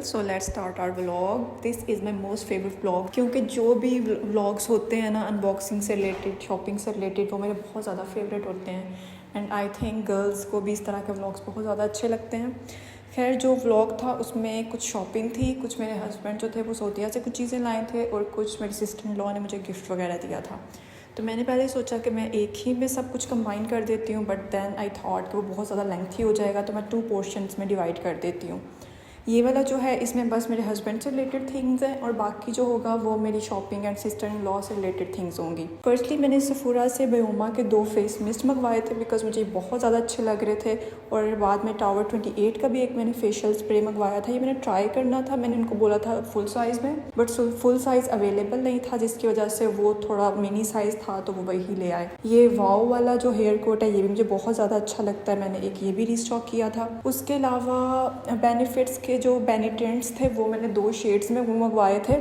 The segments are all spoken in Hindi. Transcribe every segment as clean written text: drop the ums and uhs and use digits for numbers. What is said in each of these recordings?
So let's start our vlog. This is my most favourite vlog, क्योंकि जो भी व्लॉग्स होते हैं ना अनबॉक्सिंग से रिलेटेड, शॉपिंग से रिलेटेड, वो मेरे बहुत ज़्यादा फेवरेट होते हैं। एंड आई थिंक गर्ल्स को भी इस तरह के व्लॉग्स बहुत ज़्यादा अच्छे लगते हैं। खैर, जो व्लॉग था उसमें कुछ शॉपिंग थी, कुछ मेरे हस्बैंड जो थे वो सऊदीया से कुछ चीज़ें लाए थे और कुछ मेरी सिस्टर इन लॉ ने मुझे गिफ्ट वगैरह दिया था। तो मैंने पहले सोचा कि मैं एक ही में सब कुछ कंबाइन कर देती हूँ, बट देन आई थॉट कि वो बहुत ज़्यादा लेंथी हो जाएगा, तो मैं 2 पोर्शंस में डिवाइड कर देती हूँ। ये वाला जो है इसमें बस मेरे हस्बैंड से रिलेटेड थिंग्स हैं और बाकी जो होगा वो मेरी shopping and sister in law से रिलेटेड थिंग्स होंगी। फर्स्टली मैंने सेफोरा से बेओमा के 2 फेस मिस्ट मंगवाए थे बिकॉज मुझे बहुत ज़्यादा अच्छे लग रहे थे। और बाद में टावर 28 का भी एक मैंने फेशियल स्प्रे मंगवाया था। ये मैंने ट्राई करना था, मैंने उनको बोला था फुल साइज़ में, बट फुल साइज़ अवेलेबल नहीं था, जिसकी वजह से वो थोड़ा मिनी साइज़ था तो वो वही ले आए। ये वाओ वाला जो हेयर कोट है ये भी मुझे बहुत ज़्यादा अच्छा लगता है, मैंने एक ये भी रीस्टॉक किया था। उसके अलावा बेनिफिट्स के जो बेनिटेंट्स थे वो मैंने 2 शेड्स में वो मंगवाए थे।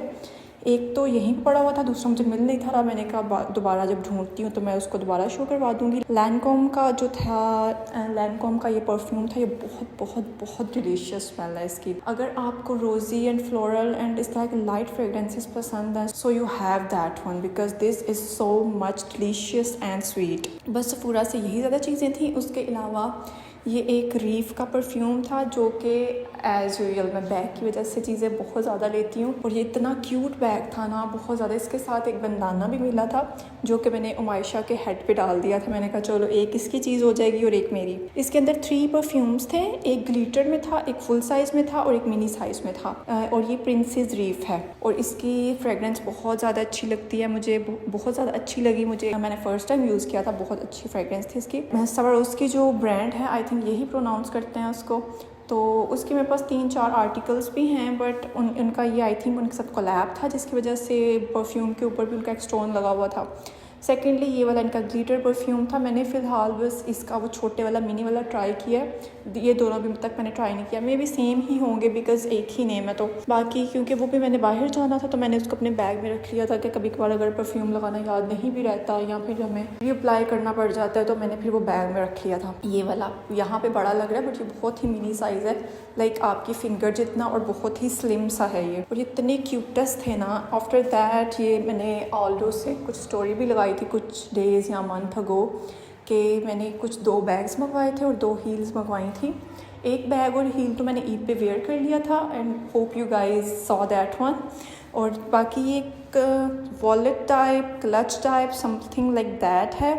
एक तो यहीं पे पड़ा हुआ था, दूसरा मुझे मिल नहीं था रहा। मैंने कहा दोबारा जब ढूंढती हूँ तो मैं उसको दोबारा शो करवा दूँगी। लैनकॉम का जो था, लैनकॉम का ये परफ्यूम था, ये बहुत बहुत बहुत डिलीशियस स्मेल है इसकी। अगर आपको रोज़ी एंड फ्लोरल एंड इस तरह के लाइट फ्रेगरेंसेस पसंद हैं, so you have that one because this is so much delicious and sweet. बस पूरा से यही ज़्यादा चीज़ें थी। उसके अलावा ये एक रीफ का परफ्यूम था जो कि एज़ यूजुअल मैं बैग की वजह से चीज़ें बहुत ज़्यादा लेती हूँ, और ये इतना क्यूट बैग था ना, बहुत ज़्यादा। इसके साथ एक बंदाना भी मिला था जो कि मैंने उमायशा के हेड पे डाल दिया था। मैंने कहा चलो एक इसकी चीज़ हो जाएगी और एक मेरी। इसके अंदर 3 परफ्यूम्स थे, एक ग्लिटर में था, एक फुल साइज़ में था और एक मिनी साइज़ में था। और ये प्रिंसेस रीफ है और इसकी फ्रेगरेंस बहुत ज़्यादा अच्छी लगती है मुझे, बहुत ज़्यादा अच्छी लगी मुझे। मैंने फ़र्स्ट टाइम यूज़ किया था, बहुत अच्छी फ्रेगरेंस थी इसकी। उसकी जो ब्रांड है, आई थिंक यही प्रोनाउंस करते हैं उसको। तो उसके मेरे पास 3-4 आर्टिकल्स भी हैं, बट उनका ये आई थिंक उनके साथ कोलैब था, जिसकी वजह से परफ्यूम के ऊपर भी उनका एक स्टोन लगा हुआ था। सेकेंडली ये वाला इनका ग्लिटर परफ्यूम था। मैंने फ़िलहाल बस इसका वो छोटे वाला मिनी वाला ट्राई किया, ये दोनों भी तक मैंने ट्राई नहीं किया। मे भी सेम ही होंगे बिकॉज एक ही नेम है। तो बाकी क्योंकि वो भी मैंने बाहर जाना था तो मैंने उसको अपने बैग में रख लिया था कि कभी कभार अगर परफ्यूम लगाना याद नहीं भी रहता या फिर हमें रीअप्लाई करना पड़ जाता है, तो मैंने फिर वो बैग में रख लिया था। ये वाला यहाँ पे बड़ा लग रहा है बट ये बहुत ही मिनी साइज़ है, लाइक आपकी फिंगर जितना, और बहुत ही स्लिम सा है ये। और ये इतने क्यूटेस्ट थे ना। आफ्टर दैट ये मैंने ऑल्डो से कुछ स्टोरी भी लगाई थी कुछ डेज़ या मंथ अगो कि मैंने कुछ 2 बैग्स मंगवाए थे और 2 हील्स मंगवाई थी। एक बैग और हील तो मैंने ईद पे वेयर कर लिया था and hope you guys saw that one. और बाकी एक wallet type, clutch type, something like that है,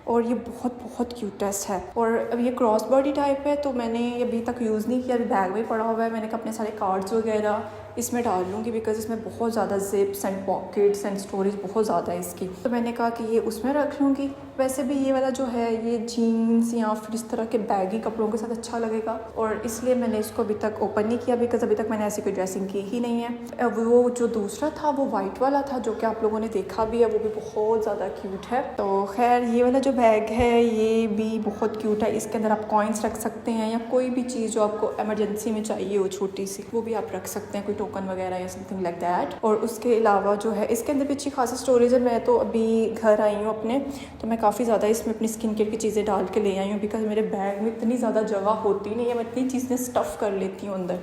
और ये बहुत बहुत क्यूटेस्ट है। और अब ये क्रॉस बॉडी टाइप है, तो मैंने ये अभी तक यूज़ नहीं किया, अभी बैग में पड़ा हुआ है। मैंने कहा अपने सारे कार्ड्स वगैरह इसमें डाल लूँगी बिकॉज इसमें बहुत ज़्यादा zips and pockets and storage बहुत ज़्यादा है इसकी, तो मैंने कहा कि ये उसमें रख लूँगी। वैसे भी ये वाला जो है ये जीन्स या फिर इस तरह के बैगी कपड़ों के साथ अच्छा लगेगा, और इसलिए मैंने इसको अभी तक ओपन नहीं किया बिकॉज अभी तक मैंने ऐसी कोई ड्रेसिंग की ही नहीं है। वो जो दूसरा था वो वाइट वाला था जो कि आप लोगों ने देखा भी है, वो भी बहुत ज़्यादा क्यूट है। तो खैर ये वाला जो बैग है ये भी बहुत क्यूट है। इसके अंदर आप कॉइन्स रख सकते हैं या कोई भी चीज़ जो आपको इमरजेंसी में चाहिए हो छोटी सी, वो भी आप रख सकते हैं, कोई टोकन वगैरह या समथिंग लाइक दैट। और उसके अलावा जो है इसके अंदर भी अच्छी खासी स्टोरेज है। मैं तो अभी घर आई हूँ अपने, तो मैं काफ़ी ज़्यादा इसमें अपनी स्किन केयर की चीज़ें डाल के ले आई हूँ बिकॉज मेरे बैग में इतनी ज़्यादा जगह होती नहीं है, मैं इतनी चीज़ें स्टफ़ कर लेती हूँ अंदर,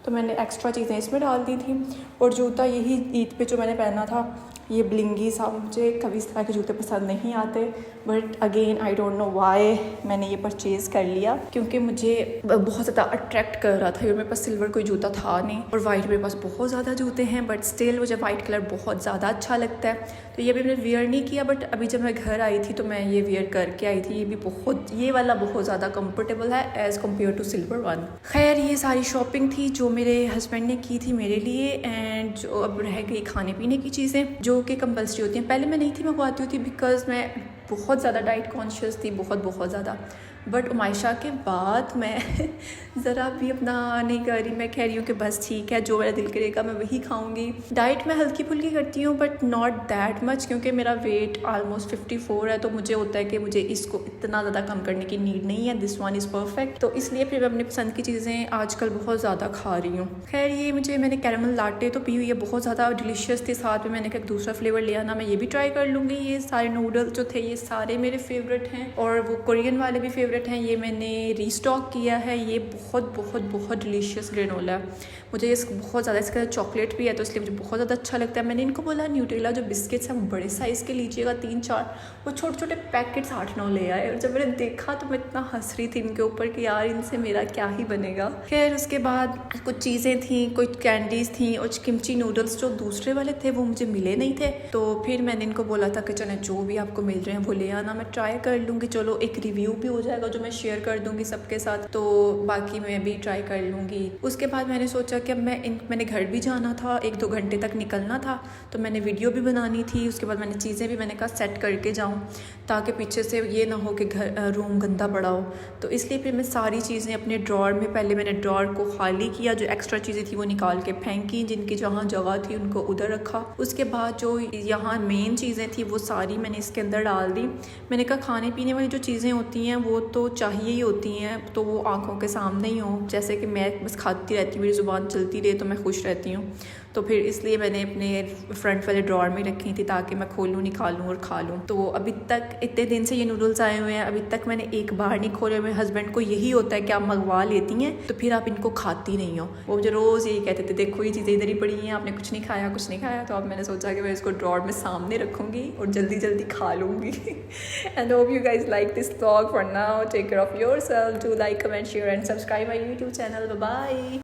तो मैंने एक्स्ट्रा चीज़ें इसमें डाल दी थी। और जूता यही ईद पे जो मैंने पहना था, ये ब्लिंगी सा, मुझे कभी इस तरह के जूते पसंद नहीं आते, but again I don't know why मैंने ये परचेज़ कर लिया क्योंकि मुझे बहुत ज़्यादा अट्रैक्ट कर रहा था। मेरे पास सिल्वर कोई जूता था नहीं और वाइट मेरे पास बहुत ज़्यादा जूते हैं, बट स्टिल मुझे वाइट कलर बहुत ज़्यादा अच्छा लगता है। तो ये भी मैंने वेयर नहीं किया, बट अभी जब मैं घर आई थी तो मैं ये वेयर करके आई थी। ये भी ये वाला बहुत ज़्यादा कम्फर्टेबल है as compare to silver one. खैर ये सारी शॉपिंग थी जो मेरे हस्बैंड ने की थी मेरे लिए, एंड जो अब रह गई खाने पीने की चीज़ें जो कि कंपल्सरी होती हैं। पहले मैं नहीं थी मंगवाती होती बिकॉज मैं बहुत ज़्यादा डाइट कॉन्शियस थी, बहुत ज़्यादा, बट उमायशा के बाद मैं ज़रा भी अपना नहीं कर रही। मैं कह रही हूँ कि बस ठीक है, जो मेरा दिल करेगा मैं वही खाऊंगी। डाइट मैं हल्की फुल्की करती हूँ बट नॉट दैट मच, क्योंकि मेरा वेट ऑलमोस्ट 54 है, तो मुझे होता है कि मुझे इसको इतना ज़्यादा कम करने की नीड नहीं है। This one is perfect. तो इसलिए फिर मैं अपनी पसंद की चीज़ें आजकल बहुत ज़्यादा खा रही हूँ। खैर ये मैंने कैरेमल लाटे तो पी हुई है, बहुत ज़्यादा डिलीशियस थी। साथ में मैंने एक दूसरा फ्लेवर लिया ना, मैं ये भी ट्राई कर लूँगी। ये सारे नूडल्स जो थे ये सारे मेरे फेवरेट हैं, और वो कोरियन वाले भी फेवरेट फेवरेट हैं। ये मैंने रीस्टॉक किया है। ये बहुत बहुत बहुत डिलीशियस ग्रेनोला है। मुझे इस बहुत ज़्यादा, इसका चॉकलेट भी है तो इसलिए मुझे बहुत ज़्यादा अच्छा लगता है। मैंने इनको बोला न्यूट्रेला जो बिस्किट्स हैं वो बड़े साइज़ के लीजिएगा 3-4, वो छोटे छोटे पैकेट्स 8-9 ले आए। और जब मैंने देखा तो मैं इतना हंस रही थी इनके ऊपर कि यार इनसे मेरा क्या ही बनेगा। फिर उसके बाद कुछ चीज़ें थी, कुछ कैंडीज़ थी और किमची नूडल्स जो दूसरे वाले थे वो मुझे मिले नहीं थे। तो फिर मैंने इनको बोला था कि चले जो भी आपको मिल रहे हैं वो ले आना, मैं ट्राई कर लूँगी। चलो एक रिव्यू भी हो जाएगा जो मैं शेयर कर दूँगी सबके साथ, तो बाकी मैं भी ट्राई कर लूँगी। उसके बाद मैंने सोचा कि अब मैंने घर भी जाना था, 1-2 घंटे तक निकलना था, तो मैंने वीडियो भी बनानी थी। उसके बाद मैंने चीज़ें भी मैंने कहा सेट करके जाऊँ ताकि पीछे से ये ना हो कि घर रूम गंदा पड़ा हो। तो इसलिए फिर मैं सारी चीज़ें अपने ड्रॉर में, पहले मैंने ड्रॉर को खाली किया, जो एक्स्ट्रा चीज़ें थी वो निकाल के फेंकी, जिनकी जहाँ जगह थी उनको उधर रखा। उसके बाद जो यहाँ मेन चीज़ें थी वो सारी मैंने इसके अंदर डाल दी। मैंने कहा खाने पीने वाली जो चीज़ें होती हैं वो तो चाहिए ही होती हैं, तो वो आंखों के सामने ही हो। जैसे कि मैं बस खाती रहती, मेरी ज़ुबान चलती रहे तो मैं खुश रहती हूँ। तो फिर इसलिए मैंने अपने फ्रंट वाले ड्रॉर में रखी थी ताकि मैं खोलूँ, निकालूँ और खा लूँ। तो अभी तक इतने दिन से ये नूडल्स आए हुए हैं, अभी तक मैंने एक बार नहीं खोले। मेरे हस्बैंड को यही होता है कि आप मंगवा लेती हैं तो फिर आप इनको खाती नहीं हो। वो मुझे रोज़ यही कहते थे, देखो ये चीज़ें इधर ही पड़ी हैं, आपने कुछ नहीं खाया, कुछ नहीं खाया। तो अब मैंने सोचा कि मैं इसको ड्रॉर में सामने रखूँगी और जल्दी जल्दी खा लूँगी। And hope you guys like this vlog. For now take care of yourself, do like, comment, share and subscribe my YouTube channel. Bye bye.